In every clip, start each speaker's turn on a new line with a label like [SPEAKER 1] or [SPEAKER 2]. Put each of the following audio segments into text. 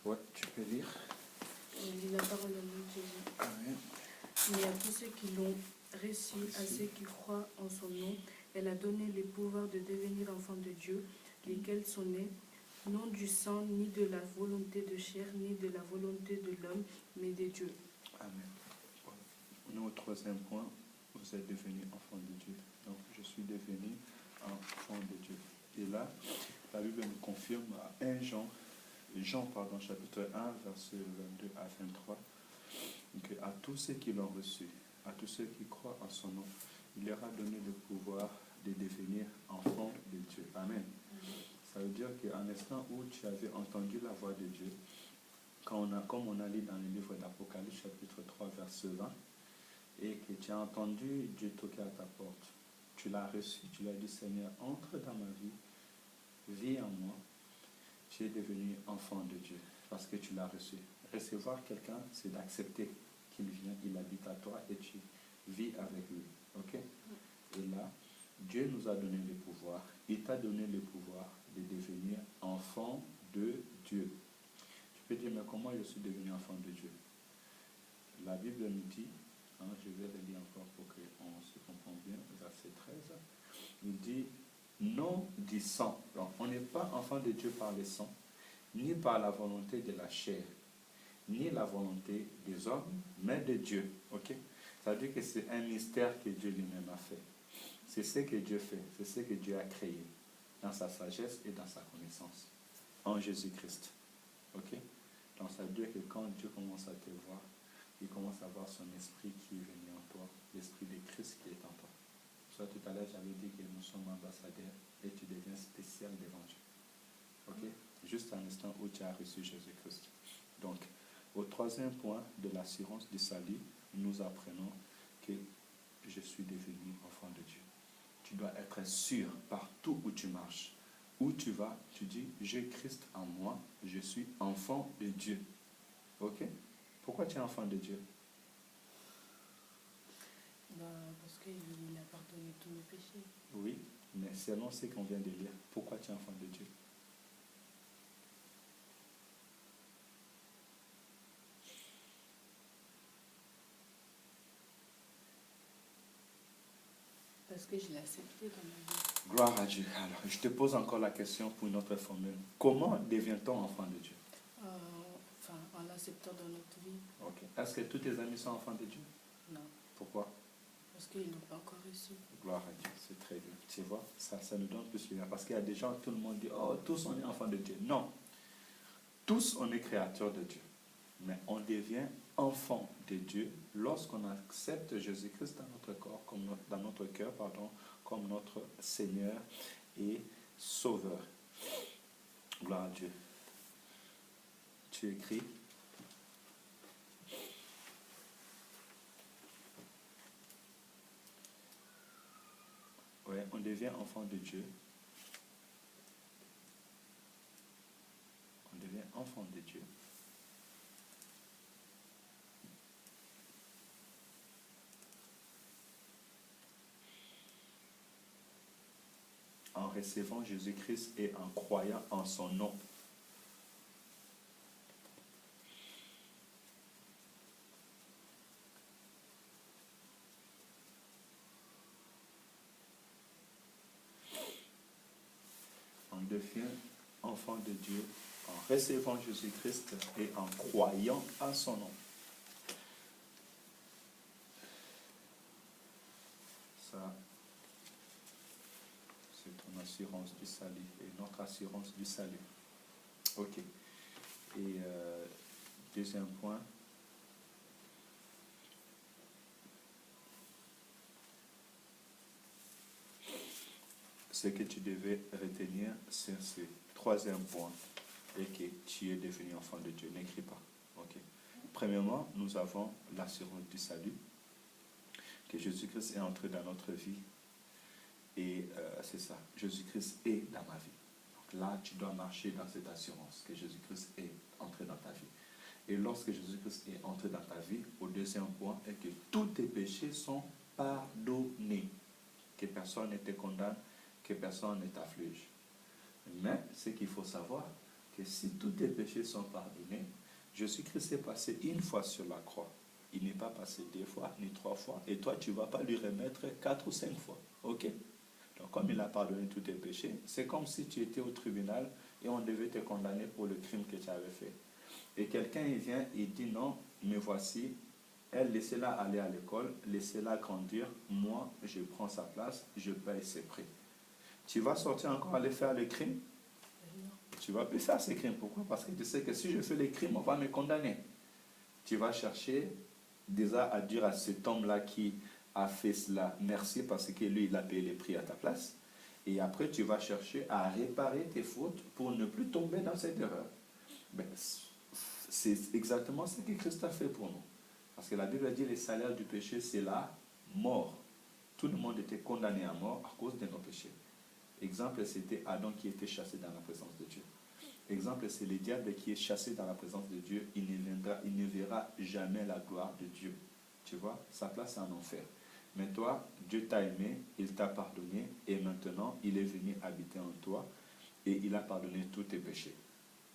[SPEAKER 1] Ouais, tu peux lire.
[SPEAKER 2] On lit la parole de Jésus.
[SPEAKER 1] Amen.
[SPEAKER 2] Mais à tous ceux qui l'ont reçu, à ceux qui croient en son nom, elle a donné le pouvoir de devenir enfants de Dieu, lesquels sont nés, non du sang, ni de la volonté de chair, ni de la volonté de l'homme, mais de Dieu.
[SPEAKER 1] Amen. On est au troisième point. Vous êtes devenus enfants de Dieu. Donc, je suis devenu enfant de Dieu. Et là, la Bible nous confirme à 1 Jean, chapitre 1, verset 22 à 23, que à tous ceux qui l'ont reçu, à tous ceux qui croient en son nom, il leur a donné le pouvoir de devenir enfants de Dieu. Amen. Ça veut dire qu'à l'instant où tu avais entendu la voix de Dieu, comme on a lu dans le livre d'Apocalypse, chapitre 3, verset 20, et que tu as entendu Dieu toquer à ta porte, tu l'as reçu, tu l'as dit, Seigneur, entre dans ma vie, vis en moi, tu es devenu enfant de Dieu, parce que tu l'as reçu. Recevoir quelqu'un, c'est d'accepter qu'il vient, il habite à toi et tu vis avec lui. Ok? Et là, Dieu nous a donné le pouvoir, il t'a donné le pouvoir de devenir enfant de Dieu. Tu peux dire, mais comment je suis devenu enfant de Dieu? La Bible nous dit, je vais le lire encore pour qu'on se comprenne bien, verset 13, il dit, non du sang. Donc, on n'est pas enfant de Dieu par le sang, ni par la volonté de la chair, ni la volonté des hommes, mais de Dieu. Ok? Ça veut dire que c'est un mystère que Dieu lui-même a fait. C'est ce que Dieu fait, c'est ce que Dieu a créé dans sa sagesse et dans sa connaissance, en Jésus-Christ. Ok? Donc ça veut dire que quand Dieu commence à te voir, il commence à voir son esprit qui est venu en toi, l'esprit de Christ qui est en toi. Soit tout à l'heure, j'avais dit que nous sommes ambassadeurs et tu deviens spécial devant Dieu. Ok? Juste à l'instant où tu as reçu Jésus-Christ. Donc, au troisième point de l'assurance du salut, nous apprenons que je suis devenu enfant de Dieu. Tu dois être sûr partout où tu marches. Où tu vas, tu dis, j'ai Christ en moi, je suis enfant de Dieu. Ok? Pourquoi tu es enfant de Dieu?
[SPEAKER 2] Parce qu'il a pardonné tous mes péchés.
[SPEAKER 1] Oui, mais selon ce qu'on vient de lire, pourquoi tu es enfant de Dieu?
[SPEAKER 2] Parce que je l'ai accepté dans ma vie.
[SPEAKER 1] Gloire à Dieu. Alors, je te pose encore la question pour une autre formule. Comment devient-on enfant de Dieu?
[SPEAKER 2] En l'acceptant dans notre vie.
[SPEAKER 1] Ok. Est-ce que tous tes amis sont enfants de Dieu?
[SPEAKER 2] Non.
[SPEAKER 1] Pourquoi?
[SPEAKER 2] Parce qu'ils n'ont pas encore reçu.
[SPEAKER 1] Gloire à Dieu, c'est très bien. Tu vois, ça nous donne plus de bien. Parce qu'il y a des gens, tout le monde dit, oh, tous on est enfants de Dieu. Non. Tous on est créateurs de Dieu. Mais on devient enfant de Dieu lorsqu'on accepte Jésus-Christ dans notre corps, dans notre cœur, comme notre Seigneur et Sauveur. Gloire à Dieu. Tu écris. Oui, on devient enfant de Dieu. On devient enfant de Dieu. En recevant Jésus-Christ et en croyant en son nom. On devient enfant de Dieu en recevant Jésus-Christ et en croyant en son nom. Ça, c'est ton assurance du salut et notre assurance du salut. Ok. Et deuxième point. Ce que tu devais retenir, c'est ce troisième point et que tu es devenu enfant de Dieu. N'écris pas. Ok. Premièrement, nous avons l'assurance du salut, que Jésus-Christ est entré dans notre vie. Et c'est ça, Jésus-Christ est dans ma vie. Donc là, tu dois marcher dans cette assurance que Jésus-Christ est entré dans ta vie. Et lorsque Jésus-Christ est entré dans ta vie, au deuxième point, est que tous tes péchés sont pardonnés. Que personne ne te condamne, que personne ne t'afflige. Mais ce qu'il faut savoir, que si tous tes péchés sont pardonnés, Jésus-Christ est passé une fois sur la croix. Il n'est pas passé 2 fois, ni 3 fois. Et toi, tu ne vas pas lui remettre 4 ou 5 fois. OK? Donc, comme il a pardonné tous tes péchés, c'est comme si tu étais au tribunal et on devait te condamner pour le crime que tu avais fait. Et quelqu'un, il vient et dit non, mais voici, elle, laissez-la aller à l'école, laissez-la grandir. Moi, je prends sa place, je paye ses prix. Tu vas sortir encore aller faire le crime? Tu ne vas plus faire ces crimes. Pourquoi? Parce que tu sais que si je fais les crimes, on va me condamner. Tu vas chercher déjà à dire à cet homme-là qui a fait cela, merci parce que lui, il a payé les prix à ta place. Et après, tu vas chercher à réparer tes fautes pour ne plus tomber dans cette erreur. Ben, c'est exactement ce que Christ a fait pour nous. Parce que la Bible dit que le salaire du péché, c'est la mort. Tout le monde était condamné à mort à cause de nos péchés. Exemple, c'était Adam qui était chassé dans la présence de Dieu. Exemple, c'est le diable qui est chassé dans la présence de Dieu. Il ne verra jamais la gloire de Dieu. Tu vois, sa place est en enfer. Mais toi, Dieu t'a aimé, il t'a pardonné, et maintenant, il est venu habiter en toi, et il a pardonné tous tes péchés.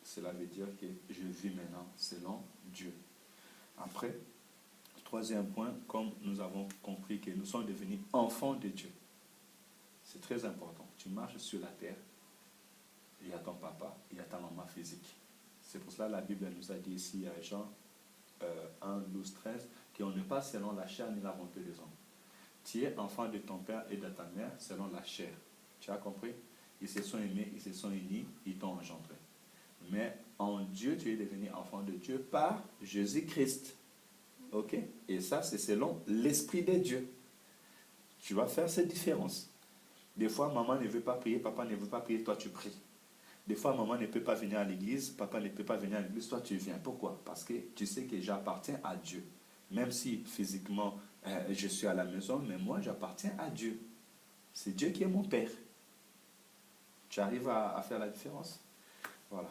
[SPEAKER 1] Cela veut dire que je vis maintenant selon Dieu. Après, troisième point, comme nous avons compris que nous sommes devenus enfants de Dieu. C'est très important. Tu marches sur la terre, il y a ton papa, il y a ta maman physique. C'est pour cela que la Bible nous a dit ici, à Jean 1, 12, 13, qu'on n'est pas selon la chair ni la volonté des hommes. Tu es enfant de ton père et de ta mère selon la chair. Tu as compris? Ils se sont aimés, ils se sont unis, ils t'ont engendré. Mais en Dieu, tu es devenu enfant de Dieu par Jésus-Christ. Ok? Et ça, c'est selon l'Esprit de Dieu. Tu vas faire cette différence. Des fois, maman ne veut pas prier, papa ne veut pas prier, toi tu pries. Des fois, maman ne peut pas venir à l'église, papa ne peut pas venir à l'église, toi tu viens. Pourquoi? Parce que tu sais que j'appartiens à Dieu. Même si physiquement je suis à la maison, mais moi j'appartiens à Dieu. C'est Dieu qui est mon Père. Tu arrives à faire la différence? Voilà.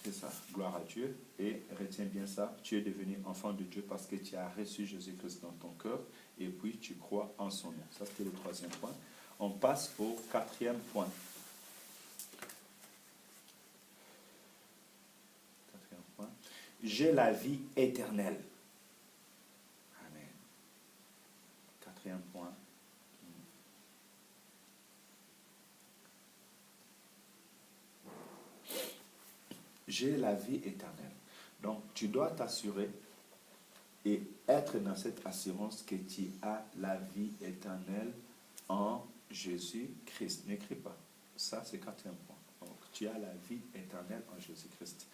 [SPEAKER 1] C'est ça. Gloire à Dieu. Et retiens bien ça. Tu es devenu enfant de Dieu parce que tu as reçu Jésus-Christ dans ton cœur et puis tu crois en son nom. Ça, c'était le troisième point. On passe au quatrième point. J'ai la vie éternelle. Amen. Quatrième point. J'ai la vie éternelle. Donc, tu dois t'assurer et être dans cette assurance que tu as la vie éternelle en Jésus-Christ. N'écris pas. Ça, c'est quatrième point. Donc, tu as la vie éternelle en Jésus-Christ.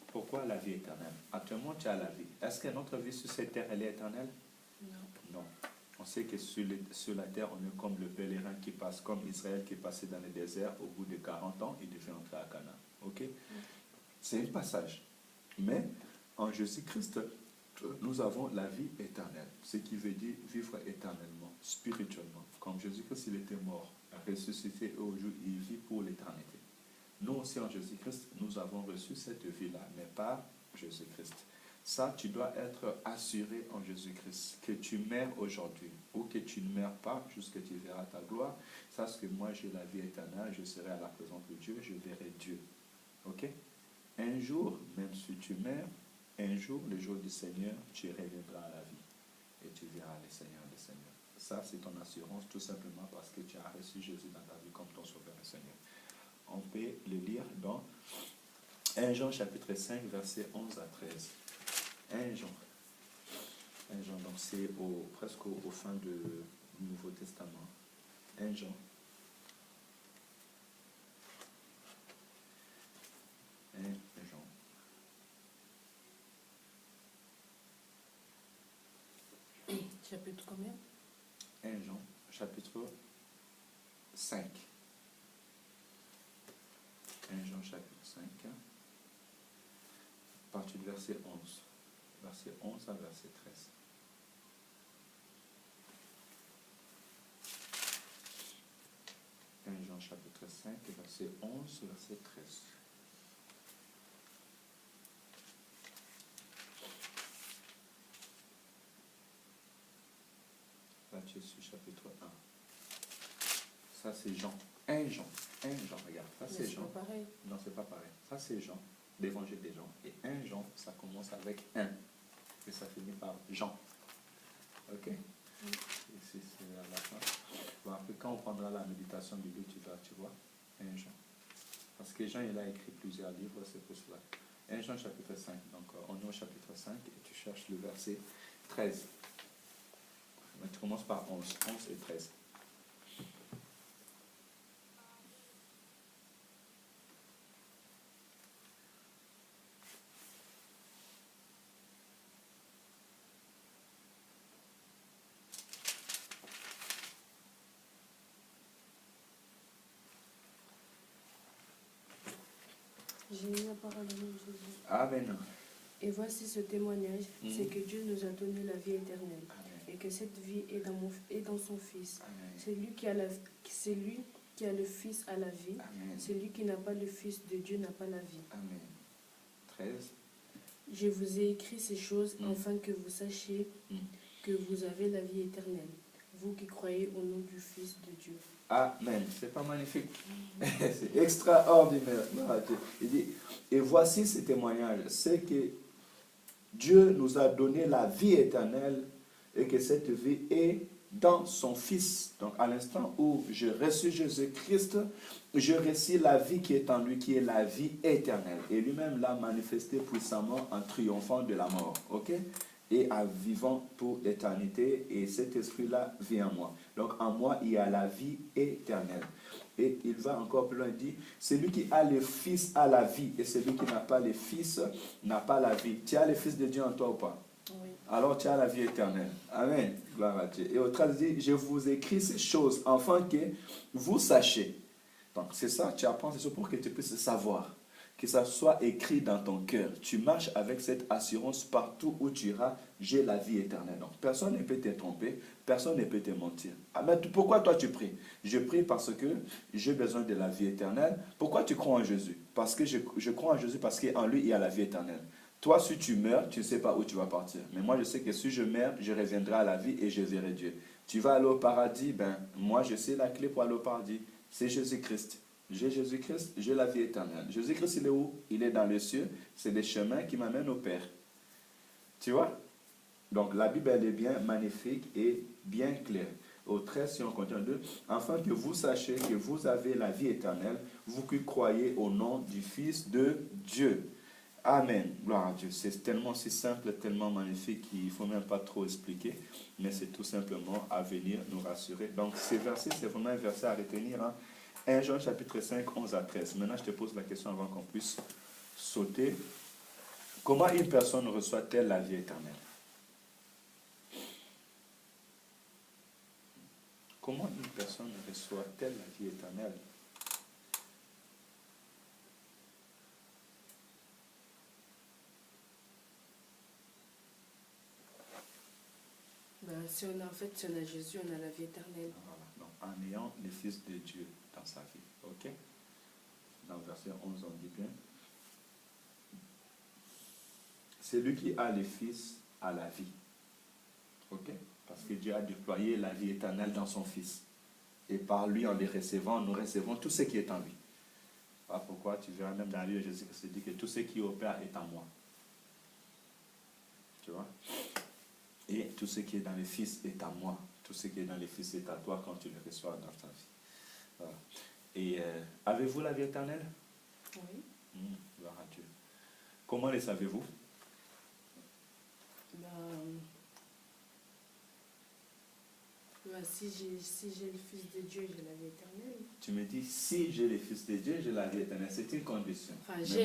[SPEAKER 1] Pourquoi la vie éternelle? Actuellement, tu as la vie. Est-ce que notre vie sur cette terre, elle est éternelle? Non. Non. On sait que sur la terre, on est comme le pèlerin qui passe, comme Israël qui est passé dans le désert. Au bout de 40 ans, il devait entrer à Canaan. Ok? C'est un passage. Mais en Jésus-Christ, nous avons la vie éternelle. Ce qui veut dire vivre éternellement, spirituellement. Comme Jésus-Christ, il était mort, ressuscité et aujourd'hui, il vit pour l'éternité. Nous aussi en Jésus-Christ, nous avons reçu cette vie-là, mais par Jésus-Christ. Ça, tu dois être assuré en Jésus-Christ, que tu meurs aujourd'hui ou que tu ne meurs pas jusqu'à ce que tu verras ta gloire. Sache que moi, j'ai la vie éternelle, je serai à la présence de Dieu, je verrai Dieu. Ok? Un jour, même si tu meurs, un jour, le jour du Seigneur, tu reviendras à la vie et tu verras le Seigneur des Seigneurs. Ça, c'est ton assurance tout simplement parce que tu as reçu Jésus dans ta vie comme ton sauveur et Seigneur. On peut le lire dans 1 Jean chapitre 5, versets 11 à 13. 1 Jean. 1 Jean, donc c'est presque au fin du Nouveau Testament. 1 Jean. 1 Jean.
[SPEAKER 2] Chapitre combien?
[SPEAKER 1] 1 Jean, chapitre 5. 1 Jean, chapitre 5. À partir du verset 11. Verset 11 à verset 13. Jean chapitre 5, verset 11, verset 13. Là, tu es sur chapitre 1. Ça, c'est Jean. 1 Jean. 1 Jean, regarde. Ça, c'est Jean.
[SPEAKER 2] Pas pareil.
[SPEAKER 1] Non, c'est pas pareil. Ça, c'est Jean. l'évangile des Jean. Et 1 Jean, ça commence avec 1. Et ça finit par Jean. Ok? Ici, c'est à la fin. Bon, après, quand on prendra la méditation biblique, tu vois, 1 Jean. Parce que Jean, il a écrit plusieurs livres, c'est pour cela. 1 Jean chapitre 5. Donc, on est au chapitre 5 et tu cherches le verset 13. Mais tu commences par 11 et 13.
[SPEAKER 2] J'ai mis la parole à nous, Jésus.
[SPEAKER 1] Amen.
[SPEAKER 2] Et voici ce témoignage,
[SPEAKER 1] Mhm.
[SPEAKER 2] c'est que Dieu nous a donné la vie éternelle.
[SPEAKER 1] Amen.
[SPEAKER 2] Et que cette vie est dans son Fils.
[SPEAKER 1] Amen.
[SPEAKER 2] Celui qui a le Fils a la vie.
[SPEAKER 1] Amen.
[SPEAKER 2] Celui qui n'a pas le Fils de Dieu n'a pas la vie.
[SPEAKER 1] Amen. 13.
[SPEAKER 2] Je vous ai écrit ces choses
[SPEAKER 1] Mhm.
[SPEAKER 2] afin que vous sachiez
[SPEAKER 1] Mhm.
[SPEAKER 2] que vous avez la vie éternelle, vous qui croyez au nom du Fils de Dieu.
[SPEAKER 1] Amen. C'est pas magnifique? C'est extraordinaire. Il dit, et voici ce témoignage, c'est que Dieu nous a donné la vie éternelle et que cette vie est dans son Fils. Donc à l'instant où je reçus Jésus-Christ, je reçus la vie qui est en lui, qui est la vie éternelle. Et lui-même l'a manifesté puissamment en triomphant de la mort. Ok? Et en vivant pour l'éternité. Et cet esprit-là vit en moi. Donc en moi, il y a la vie éternelle. Et il va encore plus loin, il dit, celui qui a le Fils a la vie, et celui qui n'a pas le Fils n'a pas la vie. Tu as le Fils de Dieu en toi ou pas?
[SPEAKER 2] Oui.
[SPEAKER 1] Alors tu as la vie éternelle. Amen. Gloire à Dieu. Et au 13, il dit, je vous écris ces choses afin que vous sachiez. Donc c'est ça, tu apprends ces choses pour que tu puisses savoir. Que ça soit écrit dans ton cœur. Tu marches avec cette assurance partout où tu iras, j'ai la vie éternelle. Donc personne ne peut te tromper, personne ne peut te mentir. Ah, mais pourquoi toi tu pries? Je prie parce que j'ai besoin de la vie éternelle. Pourquoi tu crois en Jésus? Parce que je crois en Jésus parce qu'en lui il y a la vie éternelle. Toi, si tu meurs, tu ne sais pas où tu vas partir. Mais moi, je sais que si je meurs, je reviendrai à la vie et je verrai Dieu. Tu vas aller au paradis, ben, moi, je sais la clé pour aller au paradis. C'est Jésus-Christ. J'ai Jésus-Christ, j'ai la vie éternelle. Jésus-Christ, il est où? Il est dans les cieux. C'est le chemin qui m'amène au Père. Tu vois? Donc, la Bible, elle est bien magnifique et bien claire. Au 13, si on continue, afin que vous sachiez que vous avez la vie éternelle, vous qui croyez au nom du Fils de Dieu. Amen. Gloire à Dieu. C'est tellement si simple, tellement magnifique qu'il ne faut même pas trop expliquer, mais c'est tout simplement à venir nous rassurer. Donc, ces versets, c'est vraiment un verset à retenir. 1 Jean chapitre 5, 11 à 13. Maintenant, je te pose la question avant qu'on puisse sauter. Comment une personne reçoit-elle la vie éternelle? Comment une personne reçoit-elle la vie éternelle?
[SPEAKER 2] Si on a Jésus, on a la vie éternelle.
[SPEAKER 1] Voilà. Donc, en ayant le Fils de Dieu dans sa vie. Ok? Dans le verset 11, on dit bien. Celui qui a le Fils a la vie. Ok? Parce que Dieu a déployé la vie éternelle dans son Fils. Et par lui, en les recevant, nous recevons tout ce qui est en lui. Voilà pourquoi tu verras même dans la Bible, Jésus se dit que tout ce qui opère est en moi. Tu vois? Et tout ce qui est dans le Fils est à moi. Tout ce qui est dans le Fils est à toi quand tu le reçois dans ta vie. Voilà. Et avez-vous la vie éternelle?
[SPEAKER 2] Oui.
[SPEAKER 1] Gloire à Dieu. Comment le savez-vous?
[SPEAKER 2] Si j'ai le Fils de Dieu, j'ai la vie éternelle.
[SPEAKER 1] Tu me dis, si j'ai le Fils de Dieu, j'ai la vie éternelle. C'est une condition.
[SPEAKER 2] Enfin, j'ai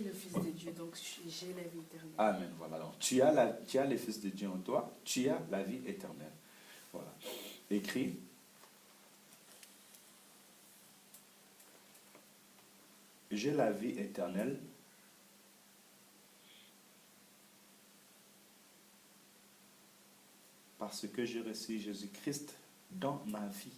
[SPEAKER 2] le Fils de Dieu, donc j'ai la vie éternelle.
[SPEAKER 1] Amen. Voilà. Donc, tu as le Fils de Dieu en toi, tu as la vie éternelle. Voilà. Écrit. J'ai la vie éternelle parce que j'ai reçu Jésus-Christ dans ma vie.